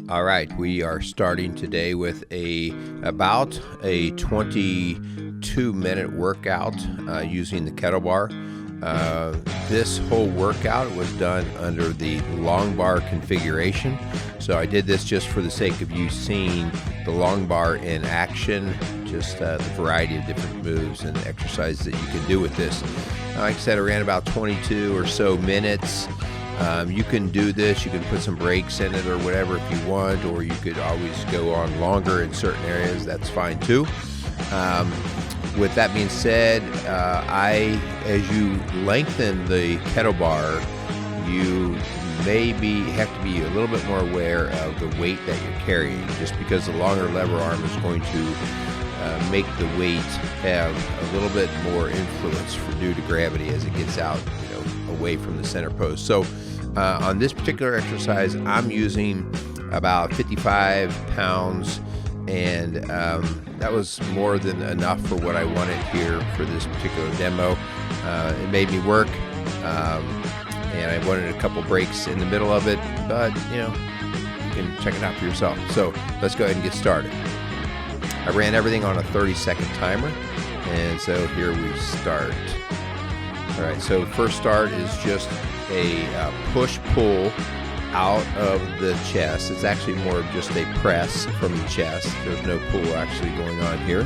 All right, we are starting today with about a 22-minute workout using the kettle bar. This whole workout was done under the long bar configuration. So I did this just for the sake of you seeing the long bar in action, just the variety of different moves and exercises that you can do with this. Like I said, I ran about 22 or so minutes. You can do this, you can put some breaks in it or whatever if you want, or you could always go on longer in certain areas, that's fine too. With that being said, as you lengthen the kettle bar, you have to be a little bit more aware of the weight that you're carrying, just because the longer lever arm is going to make the weight have a little bit more influence due to gravity as it gets out, away from the center post. So on this particular exercise, I'm using about 55 pounds, and that was more than enough for what I wanted here for this particular demo. It made me work, and I wanted a couple breaks in the middle of it, but you can check it out for yourself. So let's go ahead and get started. I ran everything on a 30-second timer, and so here we start. All right, so first start is just a push-pull out of the chest. It's actually more of just a press from the chest. There's no pull actually going on here.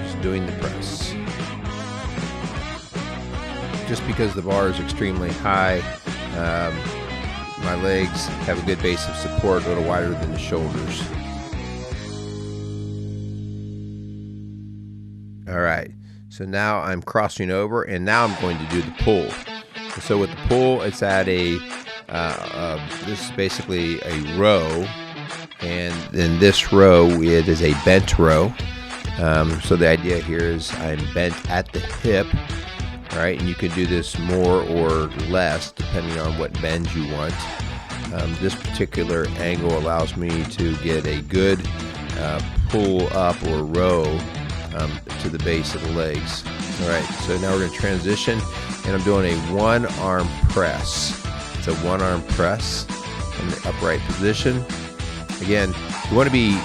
Just doing the press. Just because the bar is extremely high, my legs have a good base of support, a little wider than the shoulders. All right. So now I'm crossing over, and now I'm going to do the pull. So with the pull, it's at this is basically a row, and in this row, it is a bent row. So the idea here is I'm bent at the hip, right? And you can do this more or less depending on what bend you want. This particular angle allows me to get a good pull up or row to the base of the legs. All right, so now we're going to transition, and I'm doing a one-arm press. It's a one-arm press in the upright position. Again, you want to be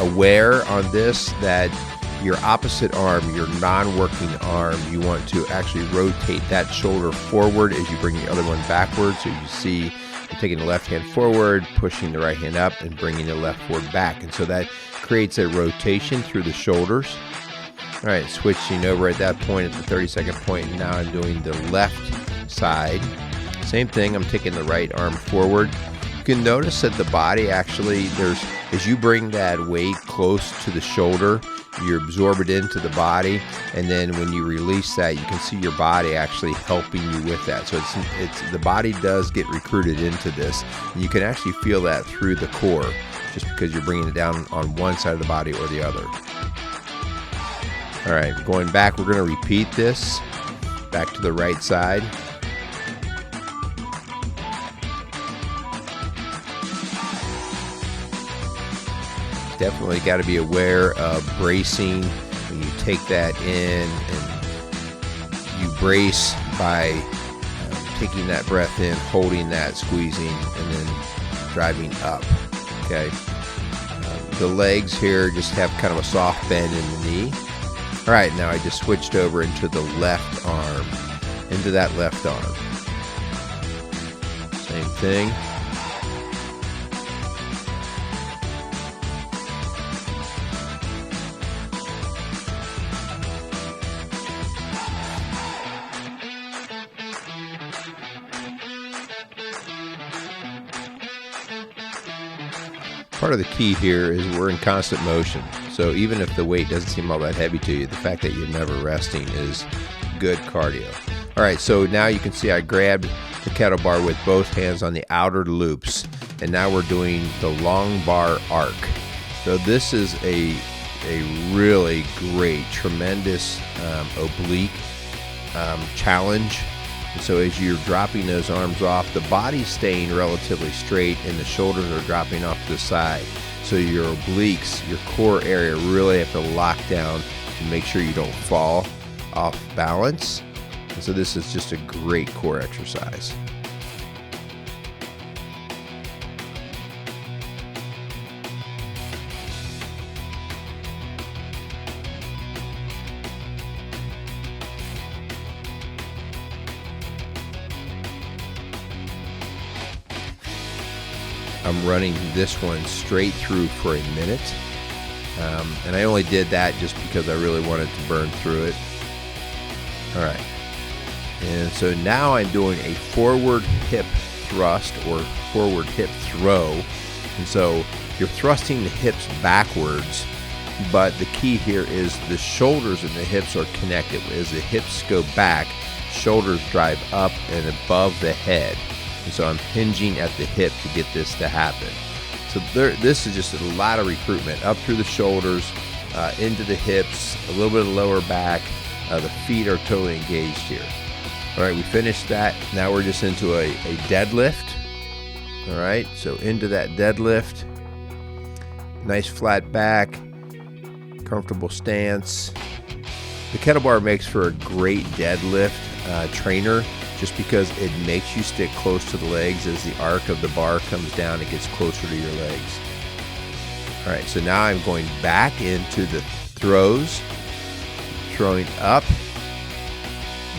aware on this that your opposite arm, your non-working arm, you want to actually rotate that shoulder forward as you bring the other one backward. So you see I'm taking the left hand forward, pushing the right hand up, and bringing the left forward back. And so that creates a rotation through the shoulders. All right, switching over at that point, at the 30-second point, and now I'm doing the left side. Same thing, I'm taking the right arm forward. You can notice that the body actually, as you bring that weight close to the shoulder, you absorb it into the body, and then when you release that, you can see your body actually helping you with that. So it's the body does get recruited into this, and you can actually feel that through the core, just because you're bringing it down on one side of the body or the other. All right, going back, we're going to repeat this back to the right side. Definitely got to be aware of bracing when you take that in, and you brace by taking that breath in, holding that, squeezing, and then driving up. Okay. The legs here just have kind of a soft bend in the knee. All right, now I just switched over into the left arm, into that left arm. Same thing. Part of the key here is we're in constant motion. So even if the weight doesn't seem all that heavy to you, the fact that you're never resting is good cardio. All right, so now you can see I grabbed the kettle bar with both hands on the outer loops, and now we're doing the long bar arc. So this is a really great, tremendous oblique challenge. And so as you're dropping those arms off, the body's staying relatively straight and the shoulders are dropping off to the side. So your obliques, your core area, really have to lock down and make sure you don't fall off balance. And so this is just a great core exercise. I'm running this one straight through for a minute. And I only did that just because I really wanted to burn through it. All right. And so now I'm doing a forward hip thrust or forward hip throw. And so you're thrusting the hips backwards, but the key here is the shoulders and the hips are connected. As the hips go back, shoulders drive up and above the head. And so I'm hinging at the hip to get this to happen. So this is just a lot of recruitment, up through the shoulders, into the hips, a little bit of the lower back. The feet are totally engaged here. All right, we finished that. Now we're just into a deadlift. All right, so into that deadlift. Nice flat back, comfortable stance. The kettlebell makes for a great deadlift trainer just because it makes you stick close to the legs. As the arc of the bar comes down, it gets closer to your legs. All right, so now I'm going back into the throws, throwing up.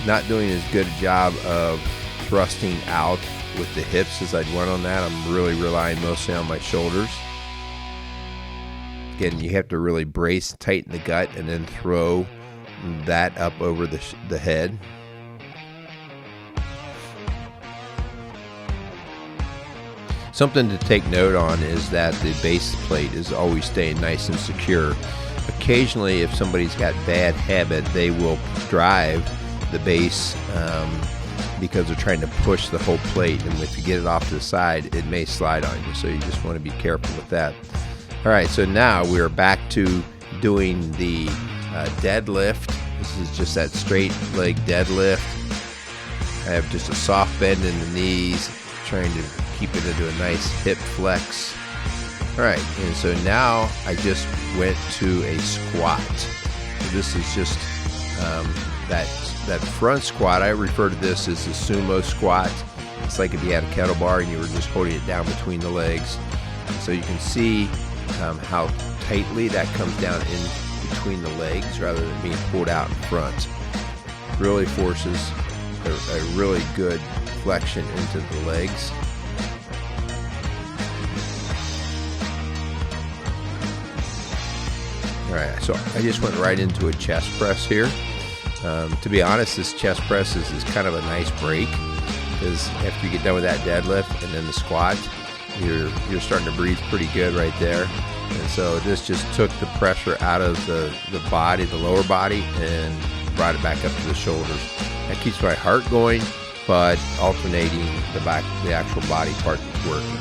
Not doing as good a job of thrusting out with the hips as I'd want on that. I'm really relying mostly on my shoulders. Again, you have to really brace, tighten the gut, and then throw that up over the head. Something to take note on is that the base plate is always staying nice and secure. Occasionally, if somebody's got bad habit, they will drive the base because they're trying to push the whole plate, and if you get it off to the side, it may slide on you, so you just want to be careful with that. All right, so now we are back to doing the deadlift. This is just that straight leg deadlift. I have just a soft bend in the knees, trying to keep it into a nice hip flex. All right, and so now I just went to a squat. So this is just that front squat. I refer to this as the sumo squat. It's like if you had a kettle bar and you were just holding it down between the legs. So you can see how tightly that comes down in between the legs rather than being pulled out in front. Really forces a really good flexion into the legs. All right, so I just went right into a chest press here. To be honest, this chest press is kind of a nice break, because after you get done with that deadlift and then the squat, you're starting to breathe pretty good right there. And so this just took the pressure out of the body, the lower body, and brought it back up to the shoulders. That keeps my heart going, but alternating the actual body part that's working.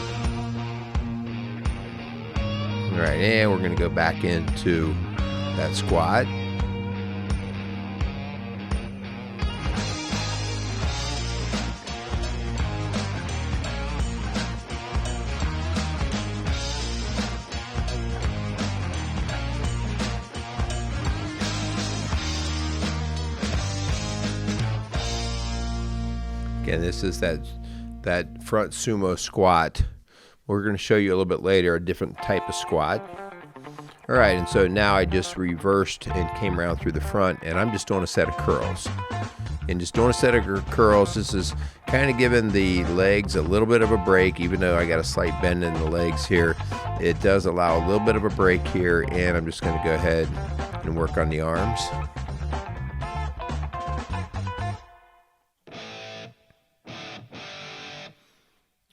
All right, and we're going to go back into that squat. Again, this is that front sumo squat. We're going to show you a little bit later a different type of squat. All right, and so now I just reversed and came around through the front, and I'm just doing a set of curls. And just doing a set of curls, this is kind of giving the legs a little bit of a break, even though I got a slight bend in the legs here. It does allow a little bit of a break here, and I'm just going to go ahead and work on the arms.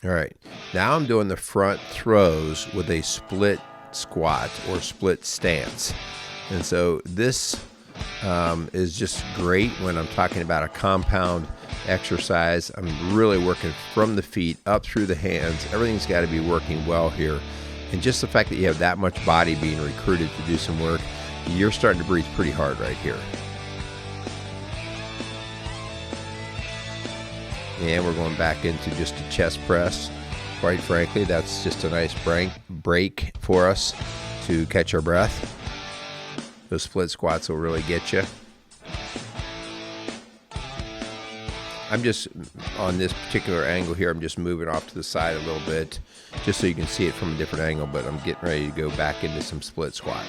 All right, now I'm doing the front throws with a split squat or split stance. And so this is just great when I'm talking about a compound exercise. I'm really working from the feet up through the hands. Everything's got to be working well here. And just the fact that you have that much body being recruited to do some work, you're starting to breathe pretty hard right here. And we're going back into just a chest press. Quite frankly, that's just a nice break for us to catch our breath. Those split squats will really get you. I'm just, on this particular angle here, I'm just moving off to the side a little bit, just so you can see it from a different angle, but I'm getting ready to go back into some split squat.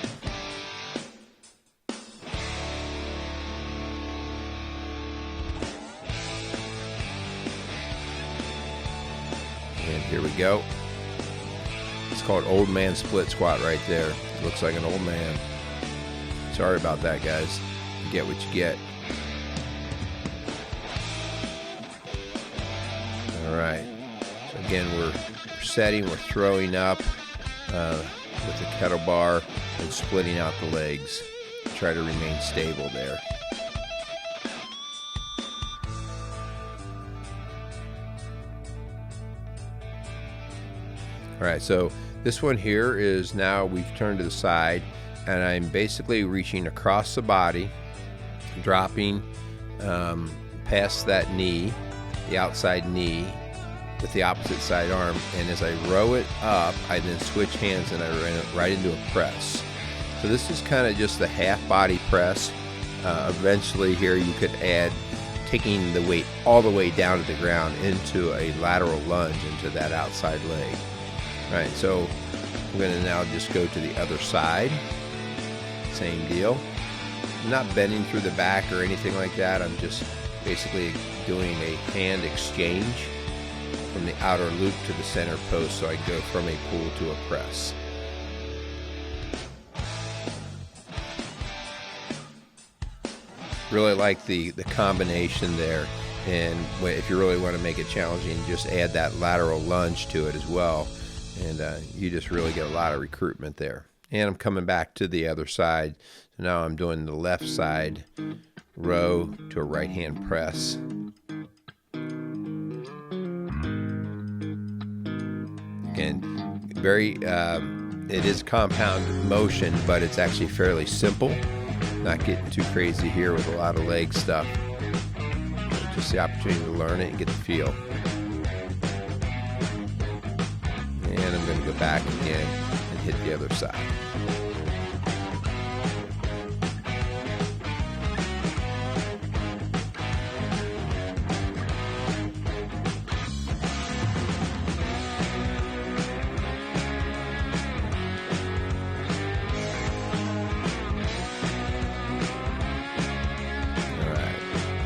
And here we go. It's called old man split squat right there. It looks like an old man. Sorry about that, guys. You get what you get. All right. So again, we're setting, we're throwing up with the kettle bar and splitting out the legs. Try to remain stable there. All right, so this one here is now we've turned to the side, and I'm basically reaching across the body, dropping past that knee, the outside knee, with the opposite side arm, and as I row it up, I then switch hands and I run it right into a press. So this is kind of just the half body press. Eventually here you could add taking the weight all the way down to the ground into a lateral lunge into that outside leg. All right, so I'm going to now just go to the other side. Same deal. I'm not bending through the back or anything like that. I'm just basically doing a hand exchange from the outer loop to the center post, so I go from a pull to a press. Really like the combination there, and if you really want to make it challenging, just add that lateral lunge to it as well, and you just really get a lot of recruitment there. And I'm coming back to the other side, so now I'm doing the left side row to a right hand press. Again, very it is compound motion, but it's actually fairly simple. Not getting too crazy here with a lot of leg stuff. Just the opportunity to learn it and get the feel. And I'm going to go back again and hit the other side.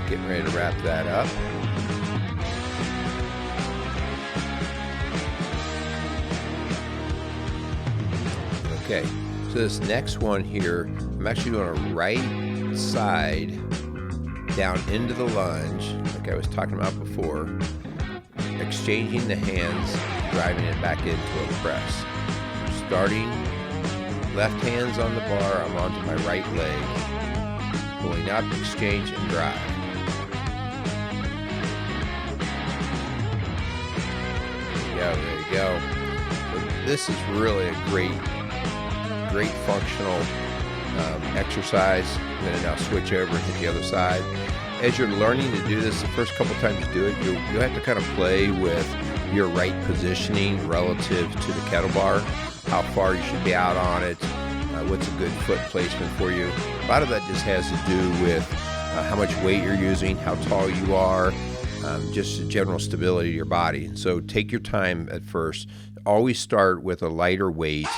Getting ready to wrap that up. Okay, so this next one here, I'm actually doing a right side down into the lunge, like I was talking about before, exchanging the hands, driving it back into a press. Starting left hands on the bar, I'm onto my right leg, pulling up, exchange, and drive. There you go. So this is really a great functional exercise. I'm going to now switch over and hit the other side. As you're learning to do this, the first couple times you do it, you'll have to kind of play with your right positioning relative to the kettle bar, how far you should be out on it, what's a good foot placement for you. A lot of that just has to do with how much weight you're using, how tall you are, just the general stability of your body. So take your time at first. Always start with a lighter weight.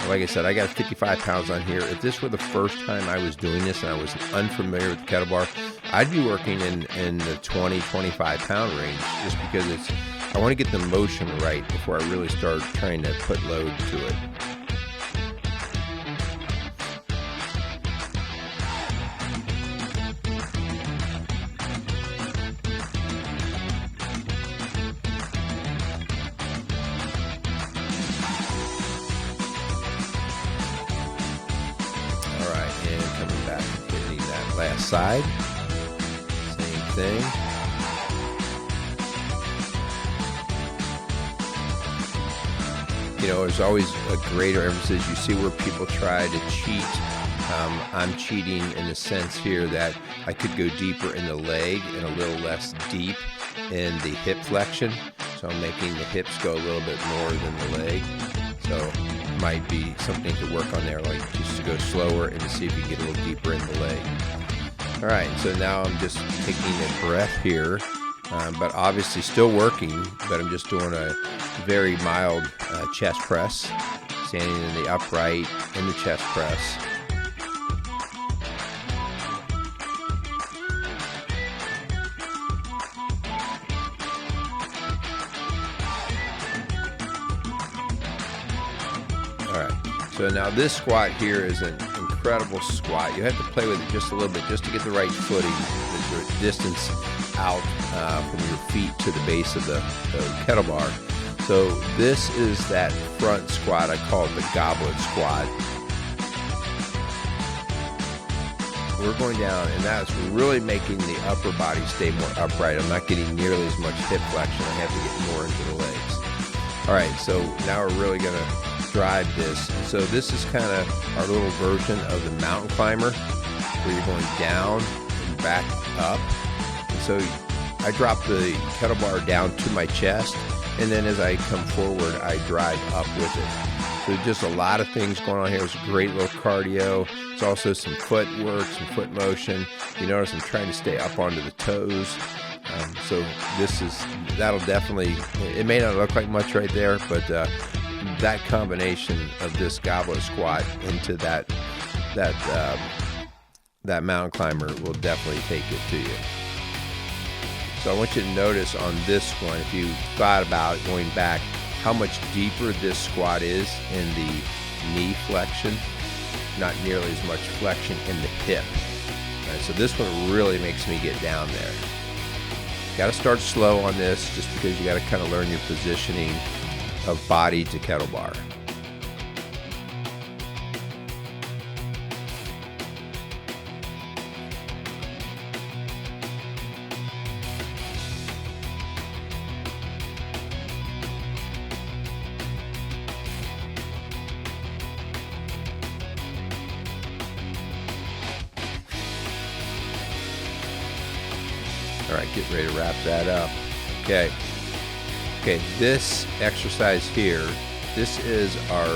Like I said, I got 55 pounds on here. If this were the first time I was doing this and I was unfamiliar with the kettle bar, I'd be working in the 20, 25 pound range, just because I want to get the motion right before I really start trying to put load to it. Last side, same thing. You know, there's always a greater emphasis. You see where people try to cheat. I'm cheating in the sense here that I could go deeper in the leg and a little less deep in the hip flexion. So I'm making the hips go a little bit more than the leg. So might be something to work on there, like just to go slower and to see if you get a little deeper in the leg. All right, so now I'm just taking a breath here, but obviously still working, but I'm just doing a very mild chest press, standing in the upright in the chest press. All right, so now this squat here is an incredible squat. You have to play with it just a little bit just to get the right footing, the distance out from your feet to the base of the kettlebell. So this is that front squat. I call it the goblet squat. We're going down, and that's really making the upper body stay more upright. I'm not getting nearly as much hip flexion. I have to get more into the legs. All right, so now we're really going to drive this. So this is kind of our little version of the mountain climber, where you're going down and back up. And so I drop the kettlebell down to my chest, and then as I come forward, I drive up with it. So just a lot of things going on here. It's a great little cardio. It's also some foot work, some foot motion. You notice I'm trying to stay up onto the toes. So that'll definitely, it may not look like much right there, but that combination of this goblet squat into that mountain climber will definitely take it to you. So I want you to notice on this one, if you thought about going back, how much deeper this squat is in the knee flexion, not nearly as much flexion in the hip. All right, so this one really makes me get down there. Got to start slow on this just because you got to kind of learn your positioning of body to kettlebell. All right, get ready to wrap that up. Okay, this exercise here, this is our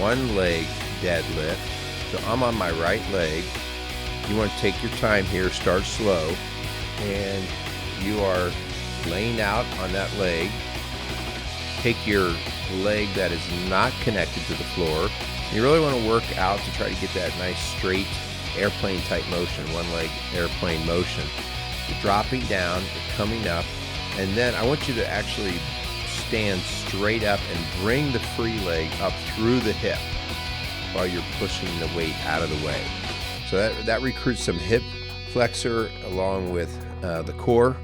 one leg deadlift. So I'm on my right leg. You want to take your time here, start slow, and you are laying out on that leg. Take your leg that is not connected to the floor. You really want to work out to try to get that nice straight airplane type motion, one leg airplane motion. You're dropping down, you're coming up, and then I want you to actually stand straight up and bring the free leg up through the hip while you're pushing the weight out of the way. So that recruits some hip flexor along with the core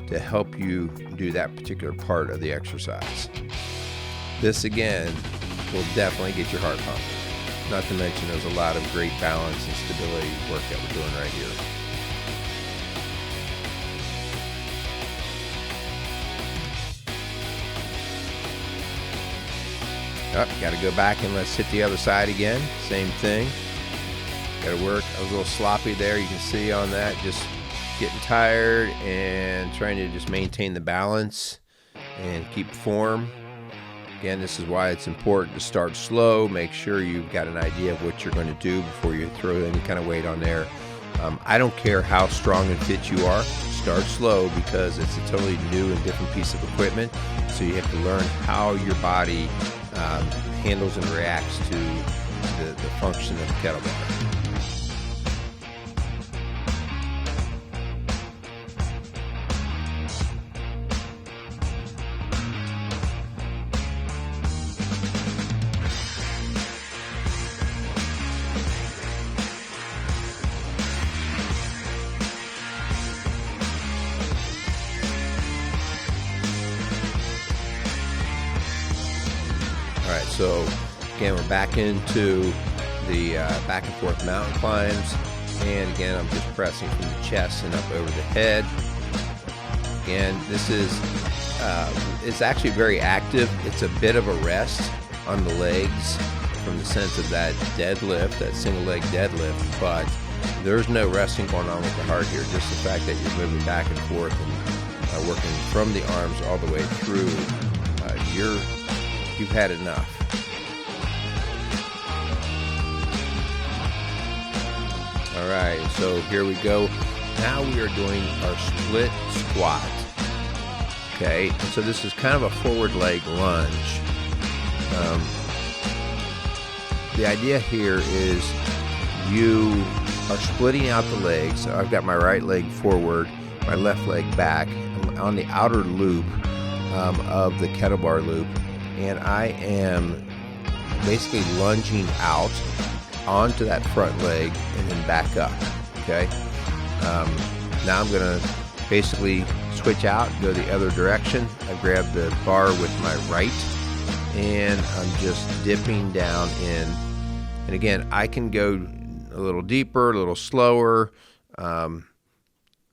to help you do that particular part of the exercise. This again will definitely get your heart pumping. Not to mention there's a lot of great balance and stability work that we're doing right here. Got to go back and let's hit the other side again. Same thing. Got to work. I was a little sloppy there. You can see on that, just getting tired and trying to just maintain the balance and keep form. Again, this is why it's important to start slow. Make sure you've got an idea of what you're going to do before you throw any kind of weight on there. I don't care how strong and fit you are. Start slow because it's a totally new and different piece of equipment. So you have to learn how your body handles and reacts to the function of the kettlebell. All right, so again, we're back into the back and forth mountain climbs. And again, I'm just pressing from the chest and up over the head. Again, this is, it's actually very active. It's a bit of a rest on the legs from the sense of that deadlift, that single leg deadlift, but there's no resting going on with the heart here. Just the fact that you're moving back and forth and working from the arms all the way through, you've had enough. All right, so here we go. Now we are doing our split squat. Okay, and so this is kind of a forward leg lunge. The idea here is you are splitting out the legs. So I've got my right leg forward, my left leg back. I'm on the outer loop of the kettlebell loop, and I am basically lunging out onto that front leg and then back up. Okay. Now I'm going to basically switch out, go the other direction. I grab the bar with my right, and I'm just dipping down in. And again, I can go a little deeper, a little slower.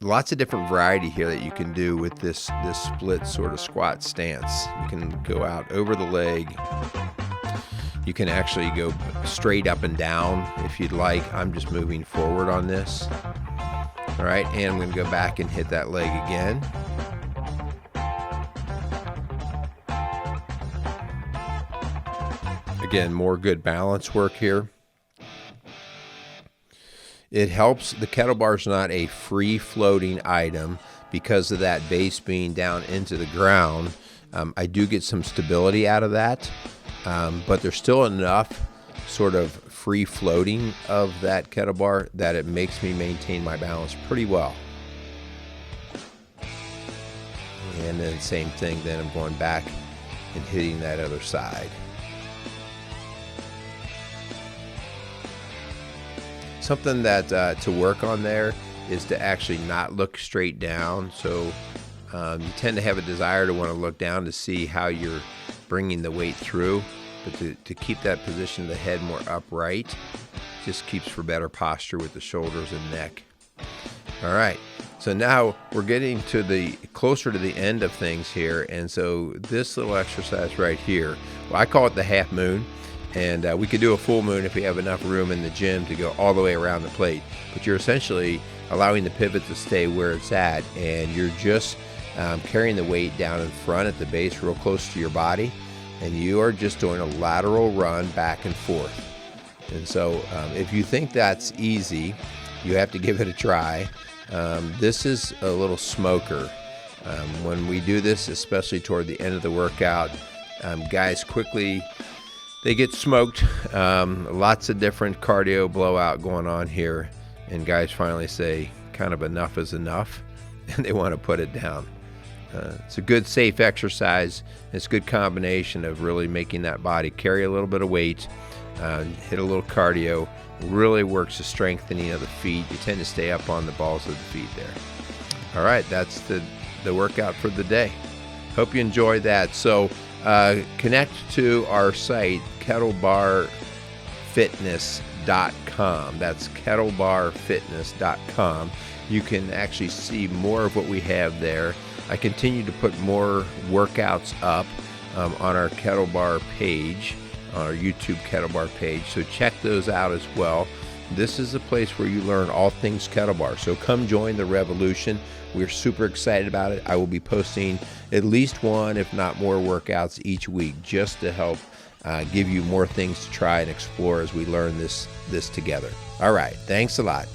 Lots of different variety here that you can do with this split sort of squat stance. You can go out over the leg. You can actually go straight up and down if you'd like. I'm just moving forward on this. All right, and I'm going to go back and hit that leg again. Again, more good balance work here. It helps. The kettlebell's not a free floating item because of that base being down into the ground. I do get some stability out of that, but there's still enough sort of free floating of that kettlebell that it makes me maintain my balance pretty well. And then same thing, then I'm going back and hitting that other side. Something that to work on there is to actually not look straight down. So you tend to have a desire to want to look down to see how you're bringing the weight through, but to keep that position of the head more upright just keeps for better posture with the shoulders and neck. All right, so now we're getting to the closer to the end of things here, and so this little exercise right here, well, I call it the half moon. And we could do a full moon if we have enough room in the gym to go all the way around the plate. But you're essentially allowing the pivot to stay where it's at, and you're just carrying the weight down in front at the base real close to your body, and you are just doing a lateral run back and forth. And so if you think that's easy, you have to give it a try. This is a little smoker. When we do this, especially toward the end of the workout, guys quickly... they get smoked. Lots of different cardio blowout going on here, and guys finally say kind of enough is enough, and they want to put it down. It's a good safe exercise. It's a good combination of really making that body carry a little bit of weight, hit a little cardio, really works the strengthening of the feet. You tend to stay up on the balls of the feet there. All right, that's the workout for the day. Hope you enjoyed that. So connect to our site, kettlebarfitness.com. That's kettlebarfitness.com. You can actually see more of what we have there. I continue to put more workouts up on our Kettlebar page, on our YouTube Kettlebar page, so check those out as well. This is a place where you learn all things kettlebell. So come join the revolution. We're super excited about it. I will be posting at least one, if not more, workouts each week just to help give you more things to try and explore as we learn this together. All right. Thanks a lot.